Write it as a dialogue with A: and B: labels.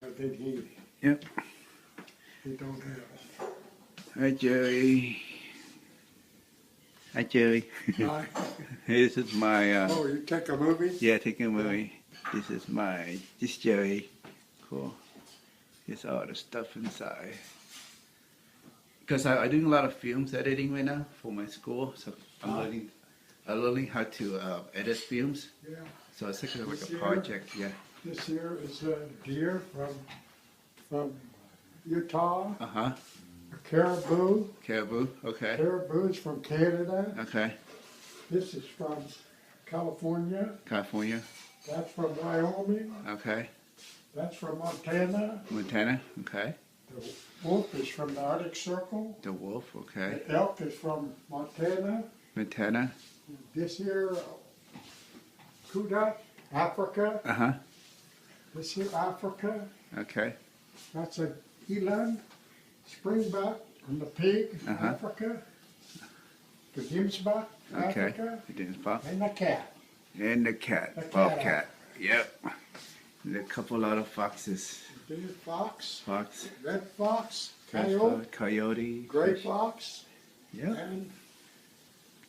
A: I think
B: Yep.
A: he don't have.
B: Hi, Jerry. Hi, Jerry.
A: Hi.
B: This is my,
A: Oh, you take a movie?
B: yeah, taking a movie. This is this Jerry. Cool. Here's all the stuff inside. Because I'm doing a lot of films editing right now for my school, so I'm learning how to edit films.
A: Yeah.
B: So it's like
A: This
B: a
A: here?
B: project, yeah.
A: This here is a deer from Utah.
B: Uh-huh.
A: A caribou.
B: Caribou, okay.
A: Caribou's from Canada.
B: Okay.
A: This is from California.
B: California,
A: That's from Wyoming.
B: okay.
A: That's from Montana.
B: Montana, okay.
A: The wolf is from the Arctic Circle.
B: The wolf, okay.
A: The elk is from Montana.
B: Montana,
A: This here, Kudat, Africa.
B: uh-huh,
A: This here, Africa.
B: okay.
A: That's a eland, springbuck, and the pig,
B: Uh-huh.
A: Africa. The gemsbuck,
B: Okay.
A: Africa.
B: It is pop.
A: And the cat.
B: And the cat,
A: The cat.
B: bobcat. Yep. And a couple lot of foxes.
A: Deer fox,
B: Fox,
A: red fox,
B: red
A: coyote,
B: fox, coyote,
A: gray
B: fish.
A: fox,
B: Yep.
A: and